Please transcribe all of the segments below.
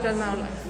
Gianmarco.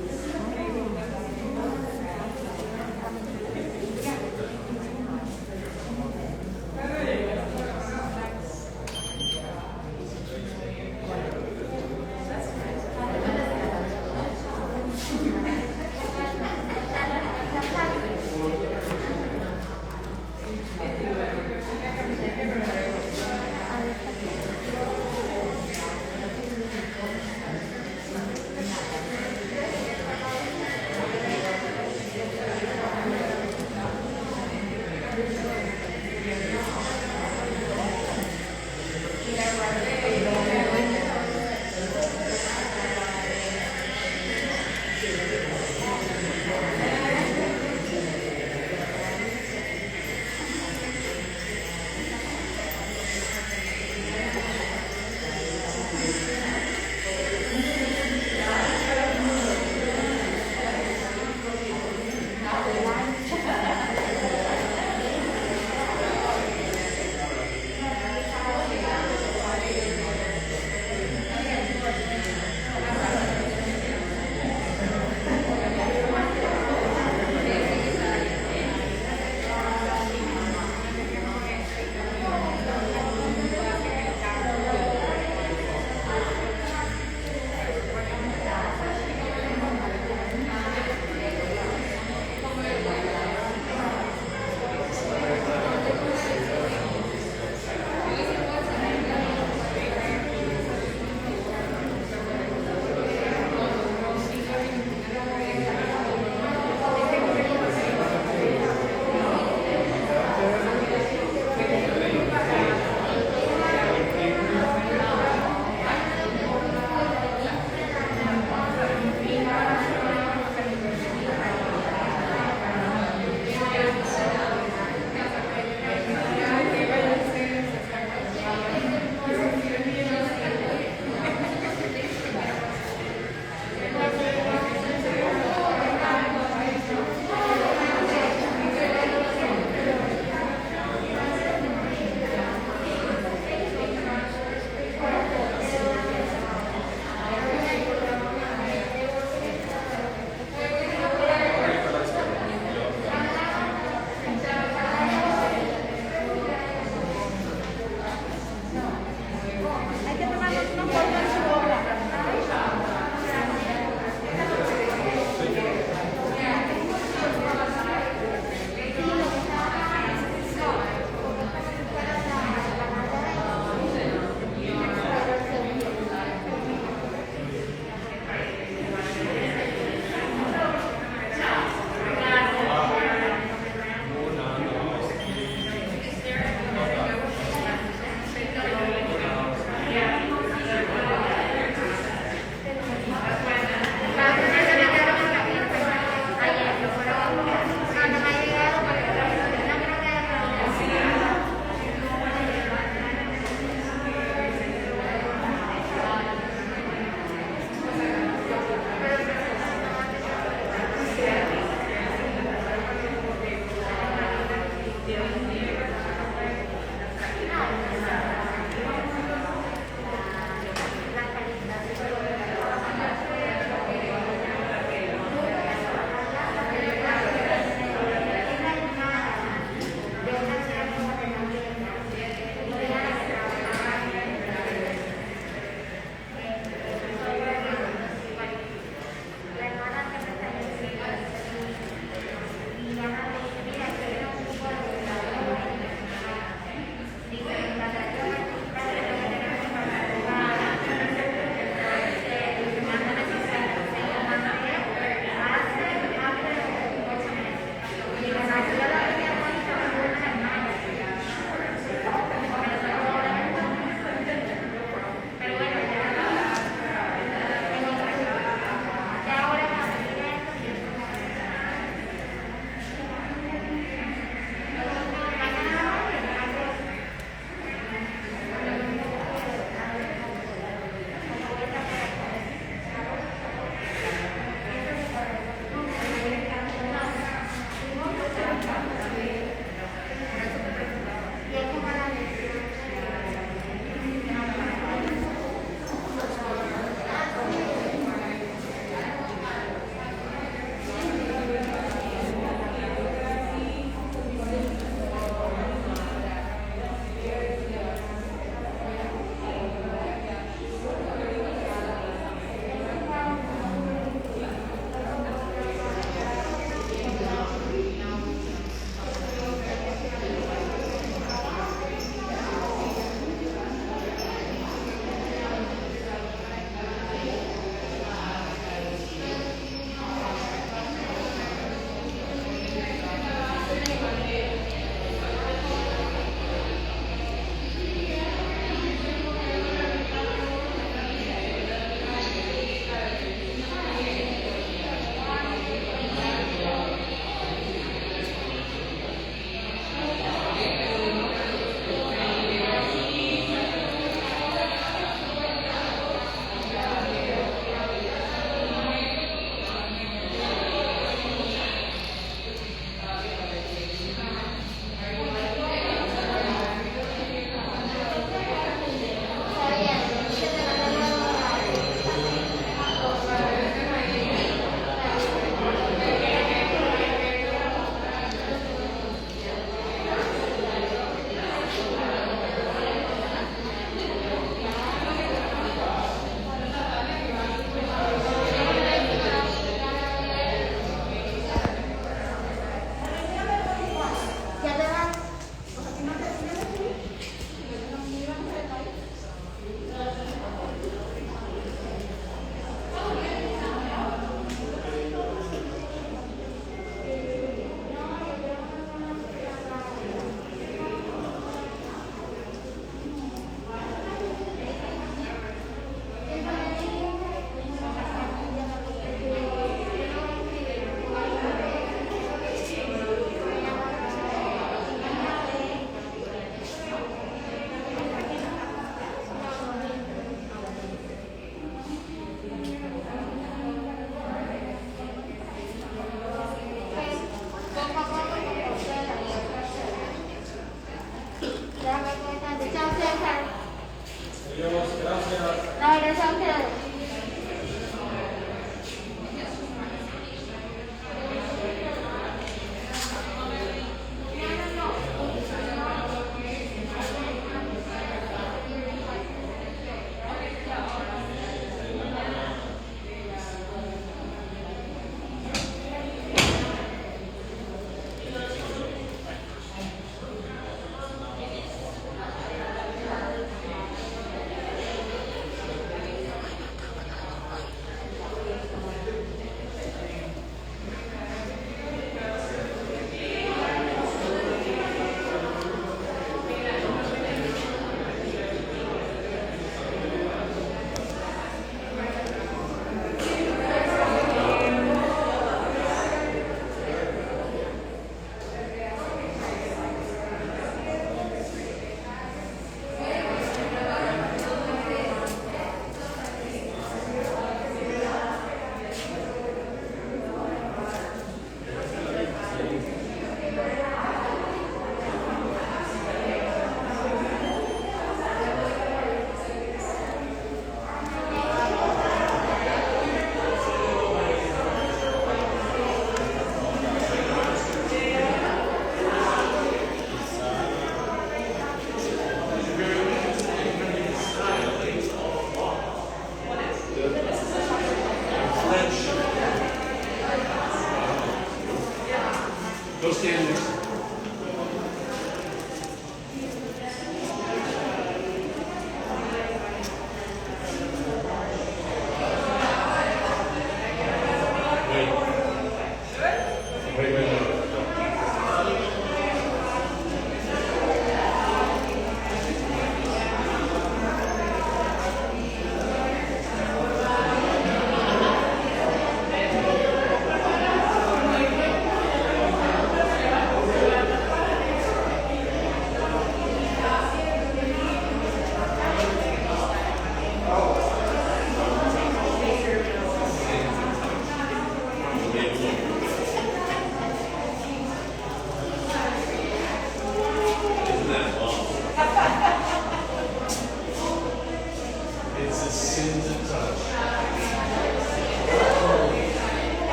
stand next.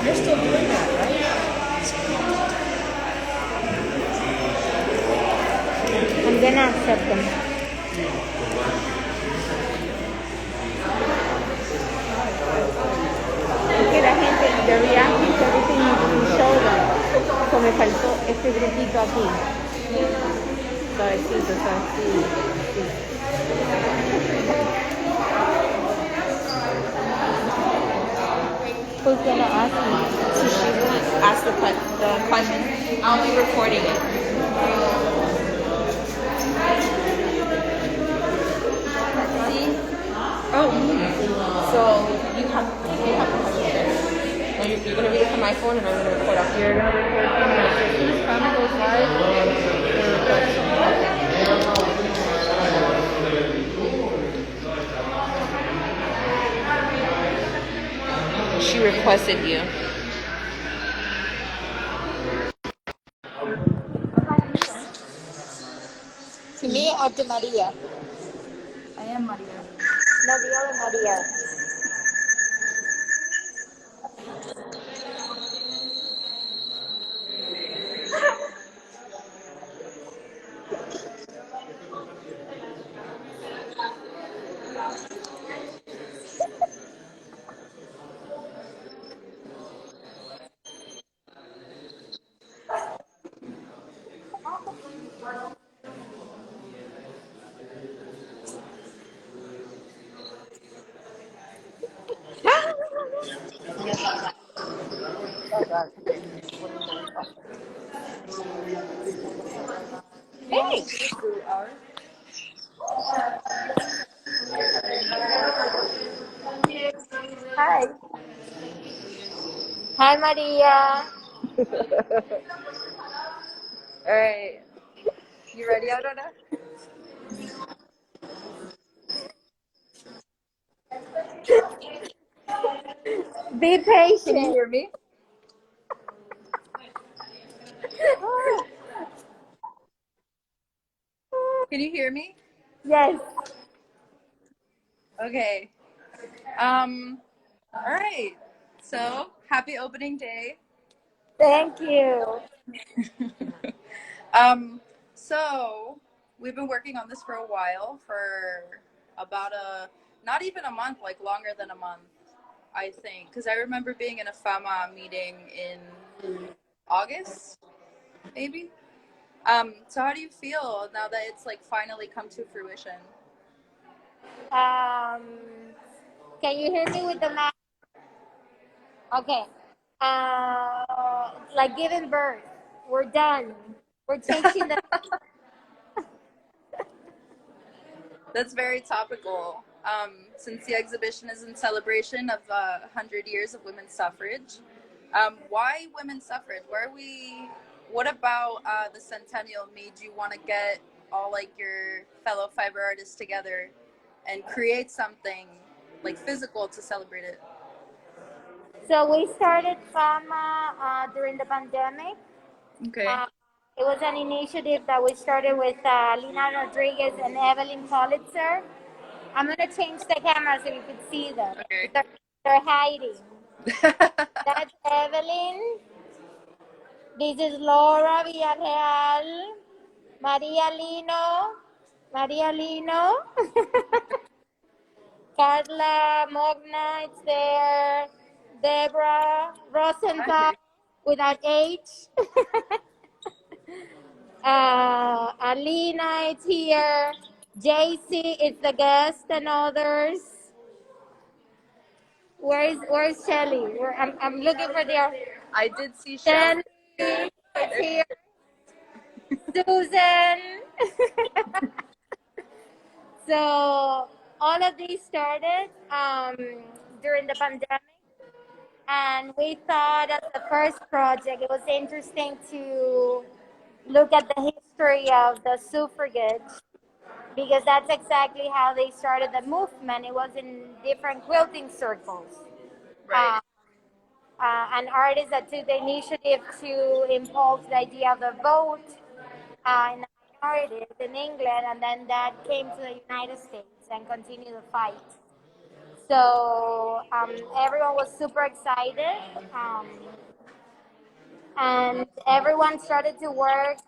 You're still doing that, right? I'm gonna accept them. Porque la gente, the reaction to everything you show them. So me faltó este grupito aquí. Suavecito, Who's gonna ask me? So she will ask the question. I'll be recording it. See? Oh. So you have the question. And you're gonna read it from my phone, and I'm gonna record off. You're gonna record from my phone. As soon as FAMA goes live, we'll record something. She requested you. To me or to Maria? I am Maria. No, the other Maria. Hey! Hi. Hi, Maria. Alright. You ready, Aurora? Be Can you patient. hear me? Can you hear me? Yes. Okay. Alright. So, happy opening day. Thank you. So we've been working on this for a while, for about not even a month, like longer than a month, I think. Because I remember being in a FAMA meeting in August, maybe. So how do you feel now that it's like finally come to fruition? Um, can you hear me with the mic? Okay. Like giving birth. We're done. We're changing the. That's very topical. Since the exhibition is in celebration of 100 years of women's suffrage, why women's suffrage? Where are we? What about the centennial made you want to get all like your fellow fiber artists together and create something like physical to celebrate it? So we started FAMA during the pandemic. Okay. Uh, it was an initiative that we started with Lina Rodriguez and Evelyn Politzer. I'm gonna change the camera so you can see them. Okay. They're hiding. That's Evelyn. This is Laura Villarreal. Maria Lino. Maria Lino. Carla Mogna, it's there. Deborah Rosenthal without H. Alina is here. JC is the guest and others. Where's Shelly? I'm looking for the I did see Shelly. Shelly is here. Susan. So all of these started during the pandemic, and we thought as the first project it was interesting to look at the history of the suffragette, because that's exactly how they started the movement. It was in different quilting circles. Right. An artist that took the initiative to impulse the idea of the vote in the minorities in England, and then that came to the United States and continued the fight. So everyone was super excited, and everyone started to work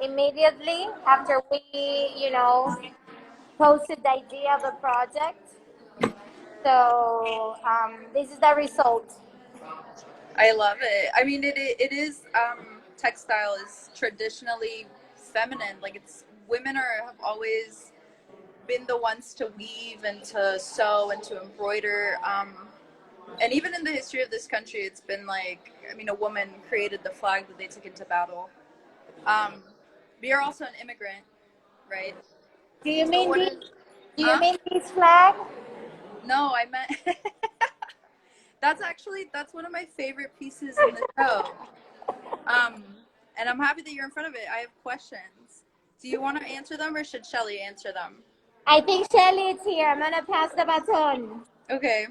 immediately after we, posted the idea of the project. So this is the result. I love it. I mean, it is textile is traditionally feminine. Like it's women have always been the ones to weave and to sew and to embroider. And even in the history of this country, it's been like, I mean, a woman created the flag that they took into battle. But you're also an immigrant, right? Do you So mean what this? is? Do you Huh? mean this flag? No, I meant. That's one of my favorite pieces in the show. Um, and I'm happy that you're in front of it. I have questions. Do you want to answer them or should Shelly answer them? I think Shelly is here. I'm gonna pass the baton. Okay.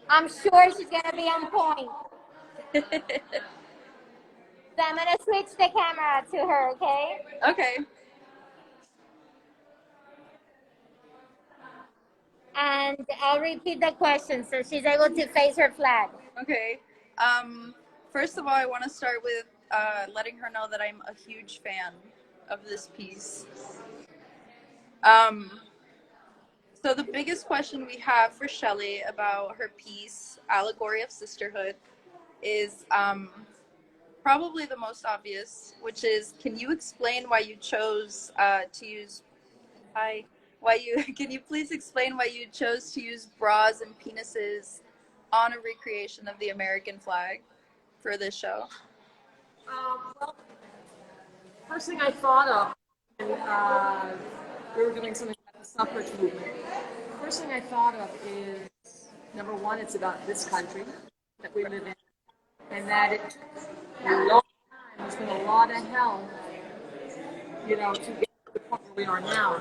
I'm sure she's gonna be on point. So I'm gonna switch the camera to her, okay? Okay. And I'll repeat the question so she's able to face her flag. Okay. First of all, I want to start with letting her know that I'm a huge fan of this piece. So the biggest question we have for Shelley about her piece, Allegory of Sisterhood, is probably the most obvious, which is, can you explain why you chose to use can you please explain why you chose to use bras and penises on a recreation of the American flag for this show? Well, first thing I thought of when we were doing something about the suffrage movement, first thing I thought of is, number one, it's about this country that we live in, and that it took a long time, there's been a lot of hell, to get to the point where we are now.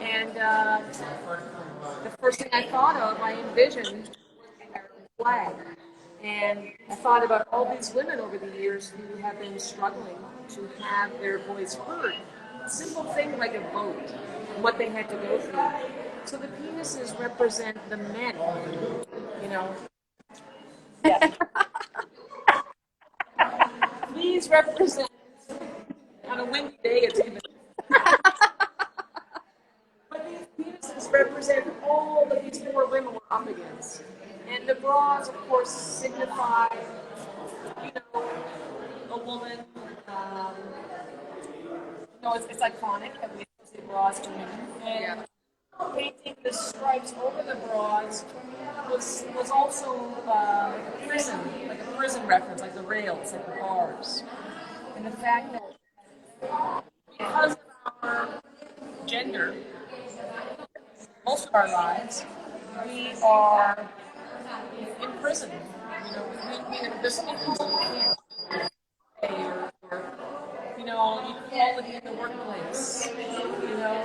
And the first thing I thought of, I envisioned the American flag. And I thought about all these women over the years who have been struggling to have their voice heard. A simple thing like a vote, what they had to go through. So the penises represent the men, you know. Please represent, on a windy day, it's even. But these penises represent all that these poor women were up against. And the bras, of course, signify, you know, a woman. Um, it's iconic that we associate bras to women. And painting the stripes over the bras was also like a prison reference, like the rails, like the bars. And the fact that because of our gender, most of our lives, we are in prison. You know, there's so many things that we can't say, or you know, equality in the workplace. You know,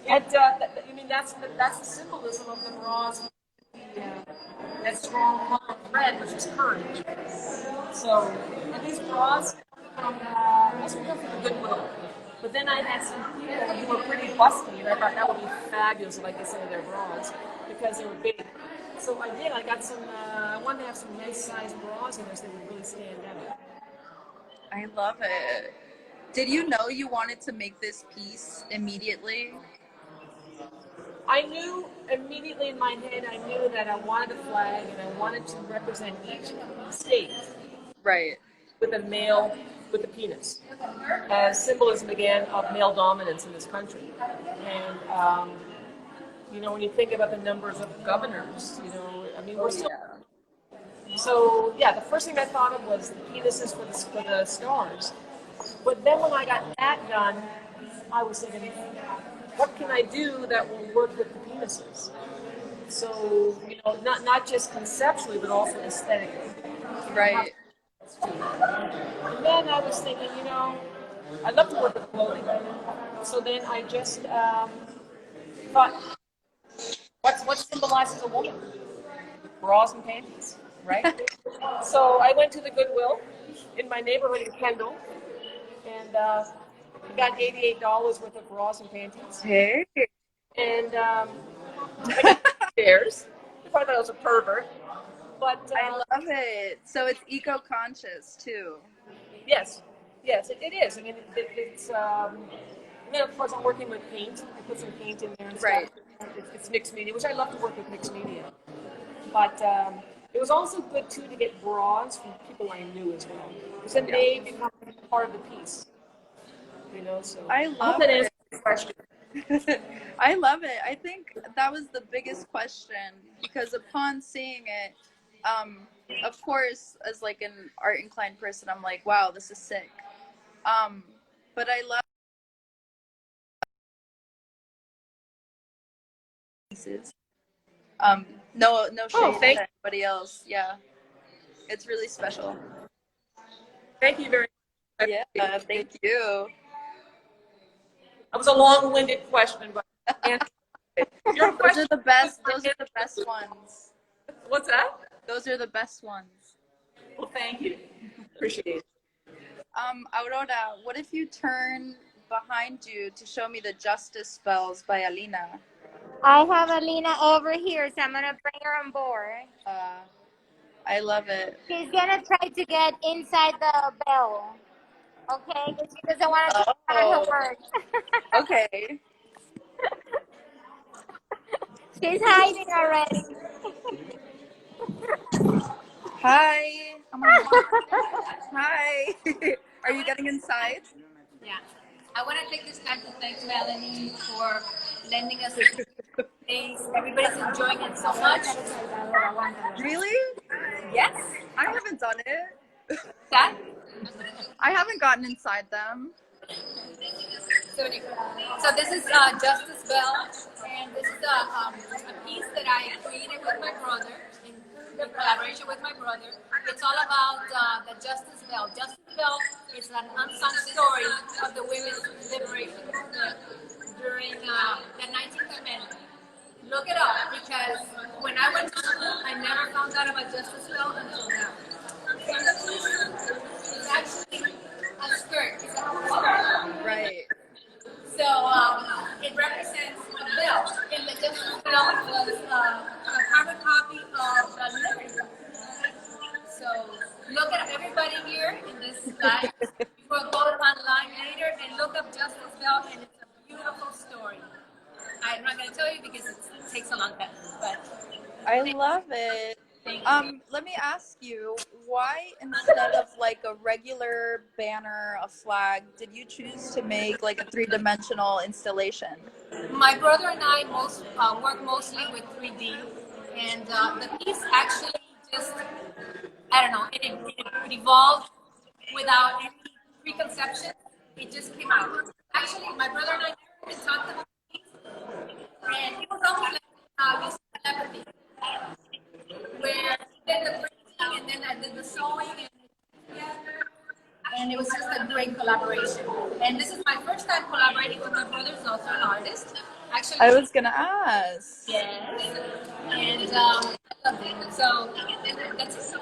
I mean, that's the symbolism of the bras. That strong color of red, which is courage. So, and these bras also come from the Goodwill. But then I had some people who were pretty busty, and I thought that would be fabulous if I could some of their bras because they were big. So I did. I got some. I wanted to have some nice sized bras in there so they would really stand out. I love it. Did you know you wanted to make this piece immediately? I knew immediately in my head, I knew that I wanted a flag and I wanted to represent each state Right. with a male, with a penis, as symbolism again of male dominance in this country. And, you know, when you think about the numbers of governors, you know, I mean, we're still. So, yeah, the first thing I thought of was the penises for the stars. But then when I got that done, I was thinking, what can I do that will work with the penises? So, you know, not just conceptually, but also aesthetically. Right. And then I was thinking, you know, I'd love to work with clothing. So then I just thought, what symbolizes a woman? Bras and panties, right? So I went to the Goodwill in my neighborhood in Kendall, and got $88 worth of bras and panties. Hey. And I got theirs. I thought I was a pervert. But I love it. So it's eco-conscious too. yes, it is. I mean, it's. And then of course I'm working with paint. I put some paint in there and stuff. Right. It's mixed media, which I love to work with mixed media. But it was also good too to get bras from people I knew as well, because then they become part of the piece. You know, so I love that it. answers the question. I love it. I think that was the biggest question because upon seeing it, of course, as like an art inclined person, I'm like, wow, this is sick. But I love pieces. No shade to anybody else. Yeah, it's really special. Thank you very much. Yeah, thank you. That was a long-winded question, but your Those question. are the best. Those are the best ones. What's that? Those are the best ones. Well, thank you. Appreciate it. Aurora, what if you turn behind you to show me the Justice Spells by Alina? I have Alina over here, so I'm gonna bring her on board. I love it. She's gonna try to get inside the bell, okay? Because she doesn't want to start her work. Okay. She's hiding already. Hi. Oh my God. Hi. Are you getting inside? Yeah. I want to take this time to thank Melanie for lending us this space. Everybody's enjoying it so much. Really? Yes. I haven't done it. That? I haven't gotten inside them. So this is Justice Bell, and this is a piece that I created with my brother, in collaboration with my brother. It's all about the Justice Bell. Justice Bell is an unsung story of the women's liberation movement during the 19th Amendment. Look it up, because when I went to school, I never found out about Justice Bell until now. It's actually a skirt. It's a skirt. Right. So it represents a bell. In the Justice Bell was a carbon copy of the Liberty Bell. So guys. You will go online later and look up Justice Bell, and it's a beautiful story. I'm not going to tell you because it takes a long time, but I love it. thank you. Let me ask you, why instead of like a regular banner, a flag, did you choose to make like a three-dimensional installation? My brother and I work mostly with 3D, and the piece actually just, I don't know, it evolved without any preconception. It just came out. Actually, my brother and I never even talked about it, and it was almost like using telepathy, where he did the printing and then I did the sewing and together, and it was just a great collaboration. And this is my first time collaborating with my brother, who's also an artist. Actually, I was gonna ask. yes, and I love it. So that's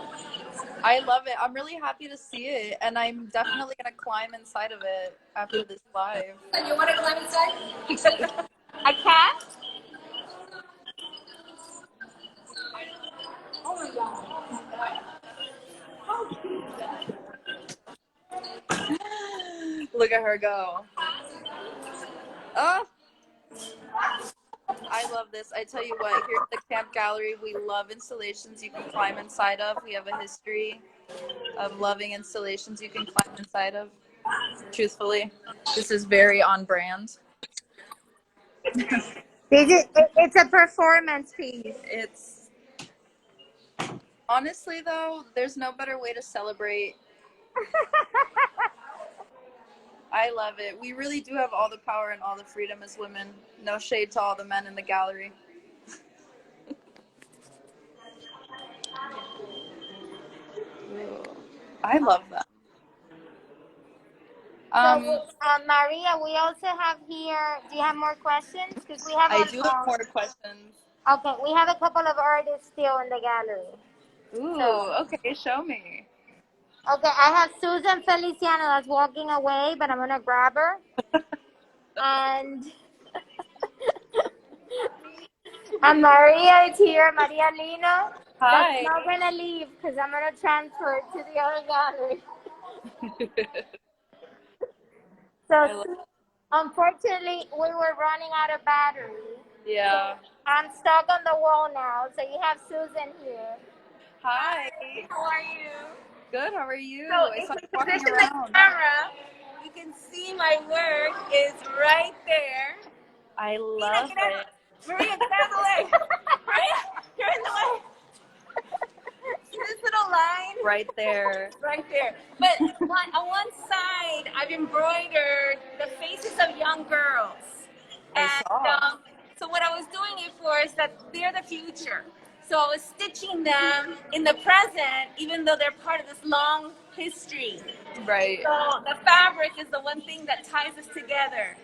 I love it. I'm really happy to see it, and I'm definitely gonna climb inside of it after this live. And you want to climb inside? A cat? Oh my god. Look at her go. Oh, I love this. I tell you what, here at the Camp Gallery, we love installations you can climb inside of. We have a history of loving installations you can climb inside of. Truthfully, this is very on brand. It's a performance piece. It's honestly though, there's no better way to celebrate. I love it. We really do have all the power and all the freedom as women. No shade to all the men in the gallery. Ooh, I love them. Maria, we also have here. Do you have more questions? Because we have I do have more questions. Okay, we have a couple of artists still in the gallery. Ooh, okay, show me. Okay, I have Susan Feliciano that's walking away, but I'm gonna grab her. And Maria is here, Maria Lino. Hi. That's not gonna leave because I'm gonna transfer it to the other gallery. So unfortunately, we were running out of battery. Yeah. I'm stuck on the wall now. So you have Susan here. Hi. How are you? Good. How are you? So I if saw you you walking position around. the camera, you can see my work is right there. I love it. Maria, get out of the way. Maria, you're in the way. See this little line? Right there. Right there. But on one side, I've embroidered the faces of young girls. I saw. So what I was doing it for is that they're the future. So I was stitching them in the present, even though they're part of this long history. Right. So the fabric is the one thing that ties us together.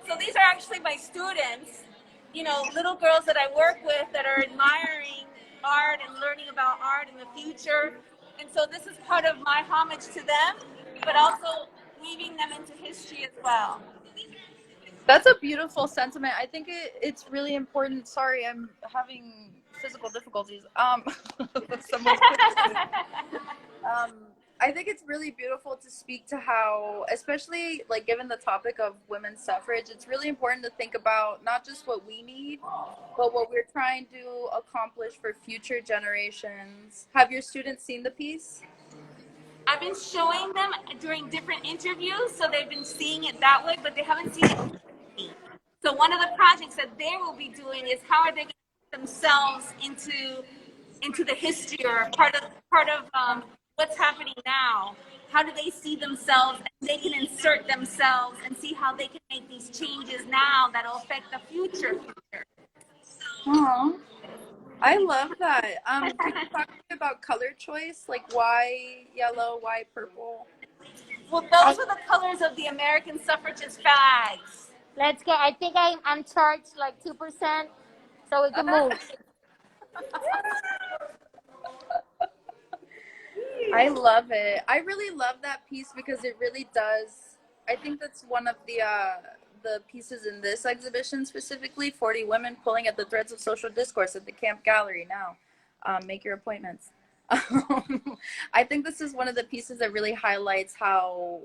So these are actually my students, you know, little girls that I work with that are admiring art and learning about art in the future. And so this is part of my homage to them, but also weaving them into history as well. That's a beautiful sentiment. I think it's really important. Sorry, I'm having physical difficulties. Someone's um, I think it's really beautiful to speak to how, especially like given the topic of women's suffrage, it's really important to think about not just what we need, but what we're trying to accomplish for future generations. Have your students seen the piece? I've been showing them during different interviews, so they've been seeing it that way, but they haven't seen it. So one of the projects that they will be doing is how are they going to put themselves into the history or part of what's happening now. How do they see themselves? And they can insert themselves and see how they can make these changes now that'll affect the future. Aww. I love that. Could you talk to me about color choice? Like why yellow, why purple? Well, those are the colors of the American suffragist flags. Let's go. I think I'm charged like 2%, so we can move. I love it. I really love that piece because it really does. I think that's one of the pieces in this exhibition specifically. 40 women pulling at the threads of social discourse at the Camp Gallery now. Make your appointments. I think this is one of the pieces that really highlights how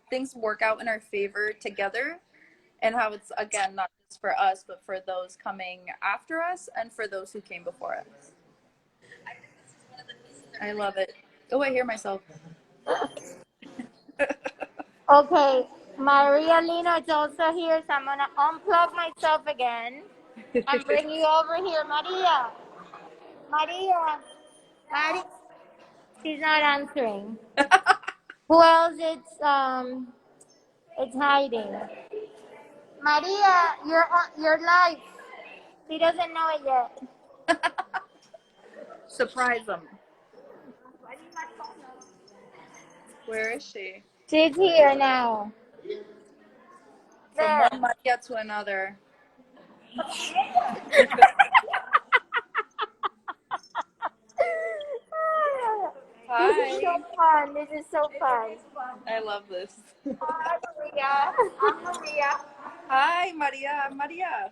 things work out in our favor together, and how it's, again, not just for us but for those coming after us and for those who came before us. I love it. Oh, I hear myself. Okay, Maria Lino is also here, so I'm gonna unplug myself again and bring you over here, Maria. Maria, Maria, she's not answering. Who else? It's hiding. Maria, you're live. She doesn't know it yet. Surprise them. Where is she? She's here now. From There. one Maria to another. This is so Hi. fun. This is so fun. I love this. Hi, Maria. I'm Maria. Hi, Maria. Maria.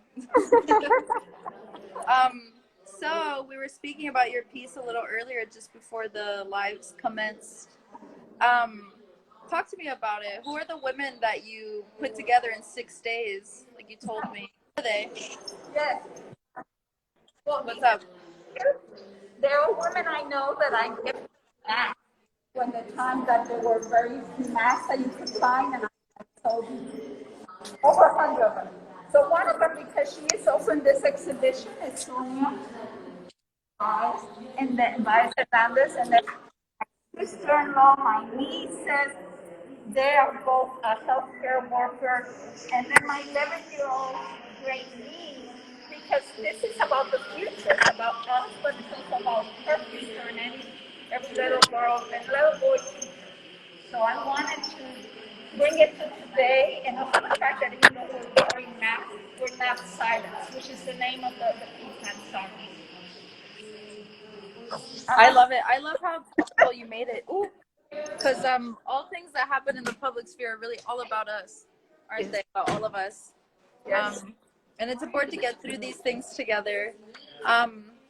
So we were speaking about your piece a little earlier, just before the lives commenced. Talk to me about it. Who are the women that you put together in 6 days, like you told me? Who are they? Yes. Well, What's up? there are women I know that I give back when the time that there were very few masks that you could find, and I sold over 100 of them. So one of them, because she is also in this exhibition, is Sonia Baez, and then Baez Hernandez, and then my sister-in-law, my nieces, they are both a healthcare worker, and then my 11-year-old great niece, because this is about the future, it's about us, but it's also about her future and every little girl and little boy. So I wanted to bring it to today, and also the fact that even though we're wearing masks, we're not silenced, which is the name of the piece, not silenced. I love it. I love how thoughtful you made it. Ooh, because all things that happen in the public sphere are really all about us, aren't they? About all of us. Yes. And it's important to get through these things together. How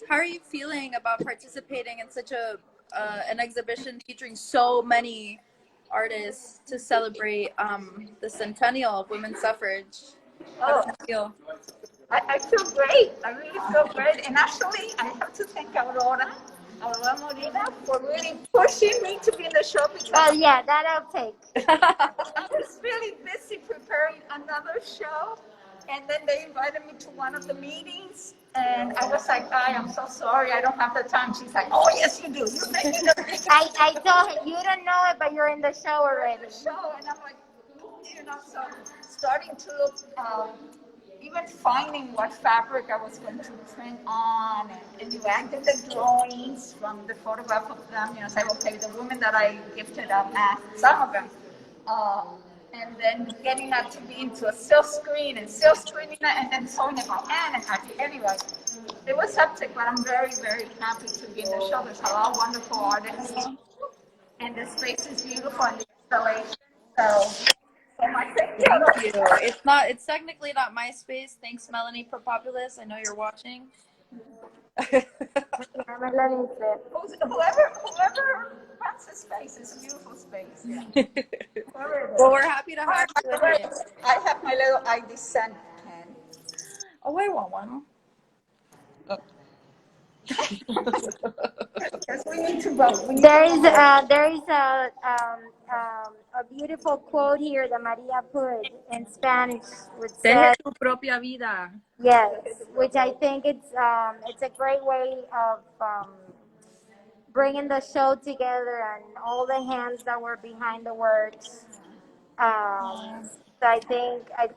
are you feeling about participating in such an exhibition featuring so many artists to celebrate the centennial of women's suffrage? How does Oh, it feel? I feel great. I really feel great. And actually, I have to thank Aurora Molina, for really pushing me to be in the show, because Well, yeah, that I'll take. I was really busy preparing another show. And then they invited me to one of the meetings. And I was like, I am so sorry, I don't have the time. She's like, oh, yes, you do. You make me the biggest I told her, you don't know it, but you're in the show already. show. And I'm like, so starting to look, even finding what fabric I was going to print on, and I did the drawings from the photograph of them, say, okay, the women that I gifted up, some of them, and then getting that to be into a silk screen, and silk screening it, and then sewing it by hand, and anyway, it was hectic, but I'm very, very happy to be in the show. There's a lot of wonderful artists, and the space is beautiful, and the installation, so my thank you. Thank you. It's technically not my space. Thanks, Melanie, for Populous. I know you're watching. Whoever runs the space, it's a beautiful space. Yeah. Well, we're happy to have you again. I have my little I descent pen. Oh, I want one. Because we need to vote. There is a beautiful quote here that Maria put in Spanish, which Teje says, tu propia vida. yes, which I think it's a great way of bringing the show together and all the hands that were behind the words. So I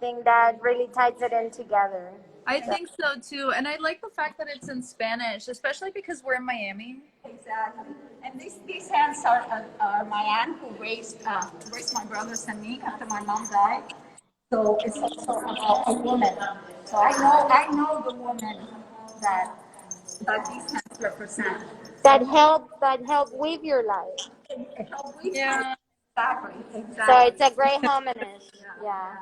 think that really ties it in together. I think so too, and I like the fact that it's in Spanish, especially because we're in Miami. Exactly. And these hands are my aunt who raised my brothers and me after my mom died. So it's also about a woman. So I know the woman that these hands represent. That help with your life. Yeah, Exactly. So it's a great homage. Yeah.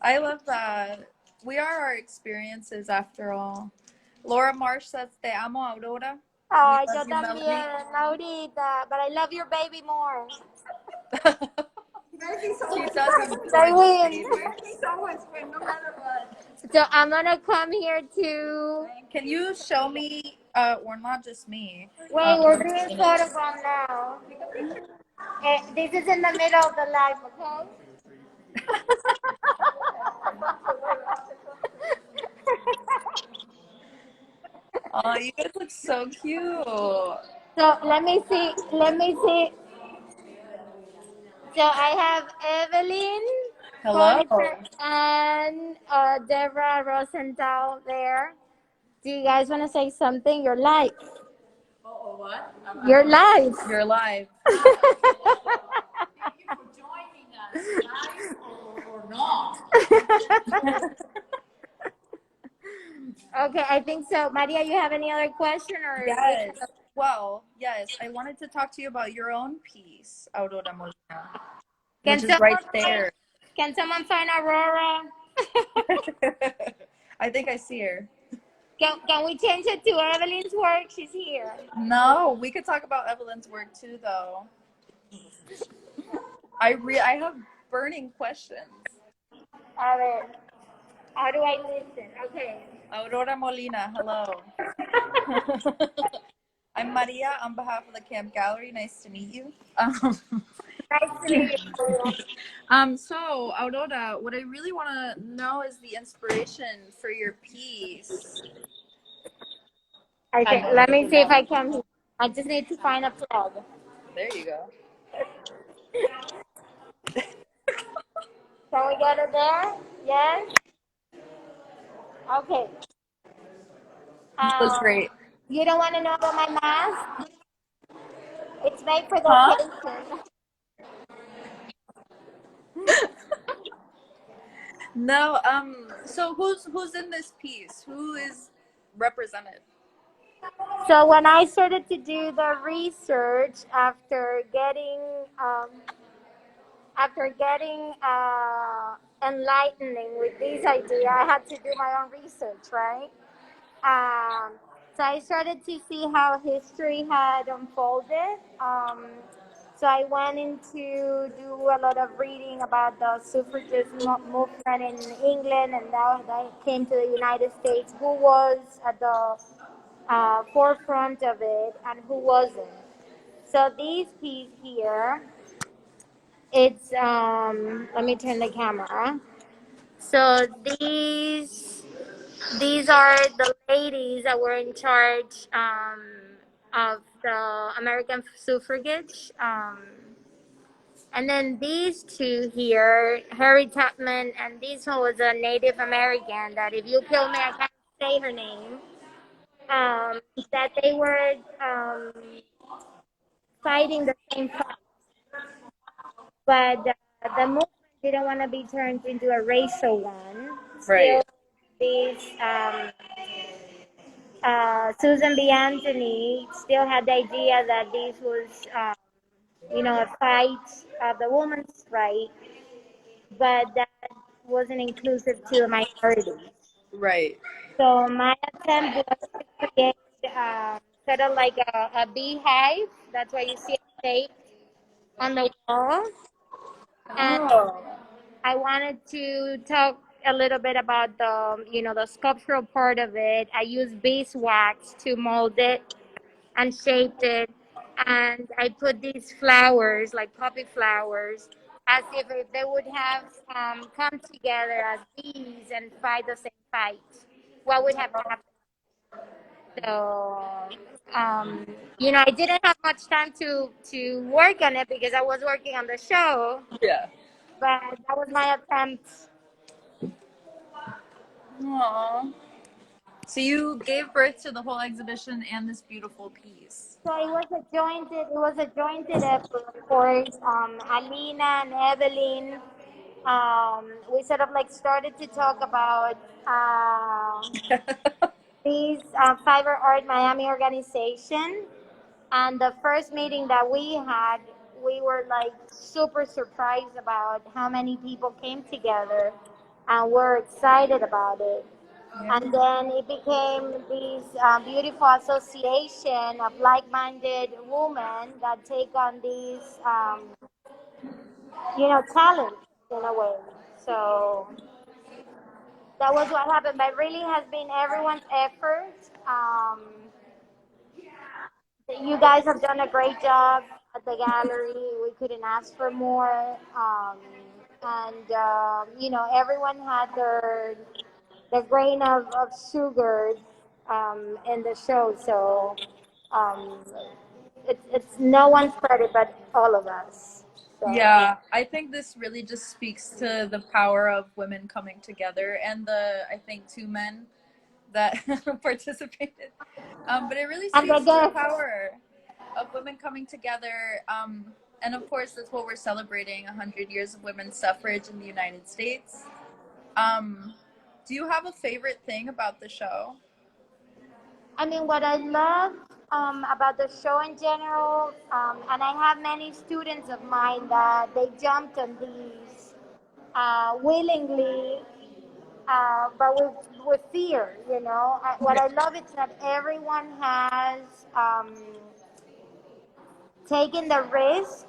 I love that. We are our experiences after all. Laura Marsh says, Te amo, Aurora. We Oh, love yo you, Melanie. también, Laurita. But I love your baby more. She does have a They gorgeous win. baby. So much fun, no matter what. So I'm gonna come here to. Can you show me, or not just me? Wait, we're doing photobomb now. This is in the middle of the live, okay? Oh, you guys look so cute. So let me see. Let me see. So I have Evelyn, Hello. Polyper, and Deborah Rosenthal there. Do you guys want to say something? You're live. Oh, what? You're live. You're live. Thank you for joining us, live or not. Okay, I think so. Maria, you have any other question or we can... Yes. Well, yes. I wanted to talk to you about your own piece, Aurora Molina, Can which is right someone there. can someone find Aurora? I think I see her. Can we change it to Evelyn's work? She's here. No, we could talk about Evelyn's work too, though. I have burning questions. A ver, how do I listen? Okay. Aurora Molina, hello. I'm Maria on behalf of the Camp Gallery. Nice to meet you. Nice to meet you. So Aurora, what I really want to know is the inspiration for your piece. Okay, let me see if I can. I just need to find a plug. There you go. Can we get it there? Yes? Okay. That was great. You don't want to know about my mask? It's made for the Huh? occasion. No. So who's in this piece? Who is represented? So when I started to do the research um, after getting enlightening with this idea, I had to do my own research, right? Um, so I started to see how history had unfolded. So I went into do a lot of reading about the suffragist movement in England, and now I came to the United States. Who was at the forefront of it, and who wasn't? So this piece here, it's let me turn the camera. So these are the ladies that were in charge of the American suffrage. And then these two here, Harry Tubman, and this one was a Native American that if you kill me, I can't say her name. That they were fighting the same fight, but the movement didn't want to be turned into a racial one. Right. Still, these Susan B. Anthony still had the idea that this was, a fight of the woman's right, but that wasn't inclusive to the minorities. Right. So my attempt was to create sort of like a beehive. That's why you see a shape on the wall. And Oh. I wanted to talk a little bit about the sculptural part of it. I used beeswax to mold it and shaped it, and I put these flowers, like poppy flowers, as if they would have come together as bees and fight the same fight. What would have happened? So, I didn't have much time to work on it because I was working on the show, Yeah. but that was my attempt. Aww. So you gave birth to the whole exhibition and this beautiful piece. So it was a jointed effort, of course. Alina and Evelyn, we sort of like started to talk about this Fiverr Art Miami organization. And the first meeting that we had, we were like super surprised about how many people came together and were excited about it. And Yeah. then it became this beautiful association of like-minded women that take on these, talents in a way. So that was what happened. But really has been everyone's effort. You guys have done a great job at the gallery. We couldn't ask for more. And everyone had the grain of sugar in the show. So um, it's no one's credit but all of us. So Yeah, I think this really just speaks to the power of women coming together and I think, two men that participated. But it really and the speaks to the guests. power of women coming together. And of course, that's what we're celebrating 100 years of women's suffrage in the United States. Um, do you have a favorite thing about the show? I mean, what I love about the show in general, and I have many students of mine that they jumped on these willingly, but with fear. What Yeah. I love is that everyone has taken the risk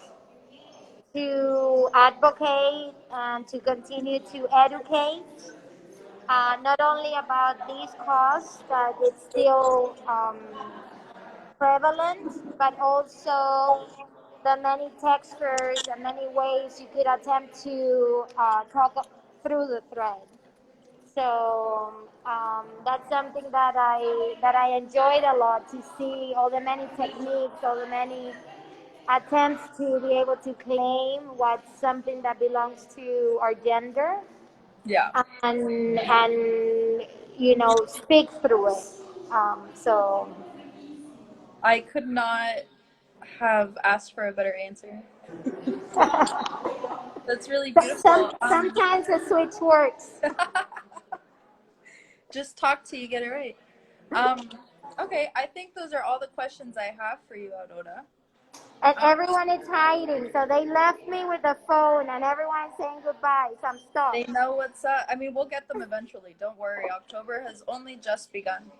to advocate and to continue to educate, not only about these causes that it's still prevalent, but also the many textures and many ways you could attempt to talk through the thread. So that's something that I enjoyed a lot, to see all the many techniques, all the many attempts to be able to claim what's something that belongs to our gender, Yeah. and speak through it. So I could not have asked for a better answer. That's really beautiful. sometimes the switch works. Just talk till you get it right. Um, okay, I think those are all the questions I have for you, Aurora. And Um, everyone is hiding. So they left me with the phone and everyone's saying goodbye. So I'm they stuck. know what's up. I mean, we'll get them eventually. Don't worry. October has only just begun.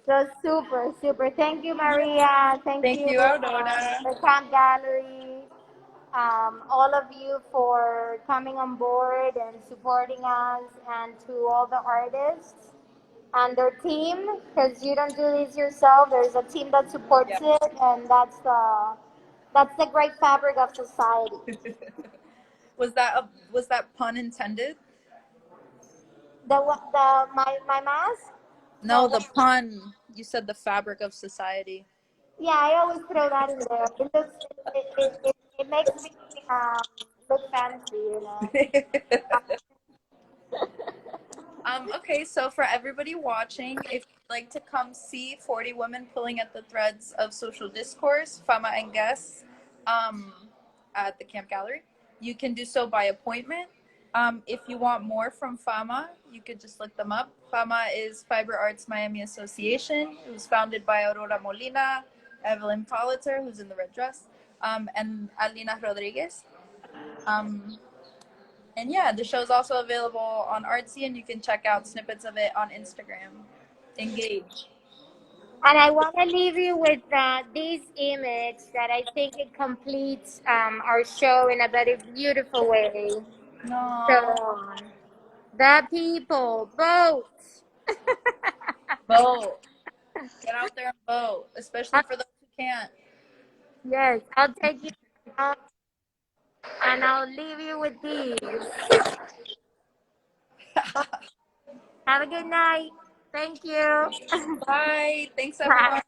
So super, super. Thank you, Maria. Thank Thank you, you, Aurora. the Camp Gallery. All of you for coming on board and supporting us, and to all the artists and their team, because you don't do this yourself. There's a team that supports Yeah. it, and that's the great fabric of society. Was that pun intended? My mask. No, No, the pun. You said the fabric of society. yeah, I always throw that in there. It makes me um, look fancy. Okay, so for everybody watching, if you'd like to come see 40 women pulling at the threads of social discourse, FAMA and guests, um, at the Camp Gallery, you can do so by appointment. If you want more from FAMA, you could just look them up. FAMA is Fiber Arts Miami Association. It was founded by Aurora Molina, Evelyn Pollitter, who's in the red dress, and Alina Rodriguez. Um, and yeah, the show's also available on Artsy, and you can check out snippets of it on Instagram. Engage. And I want to leave you with this image that I think it completes our show in a very beautiful way. No. So, the people vote. Vote. Get out there and vote, especially for those who can't. Yes, I'll take you out and I'll leave you with these. Have a good night. Thank you. Bye. Thanks, Bye. everyone.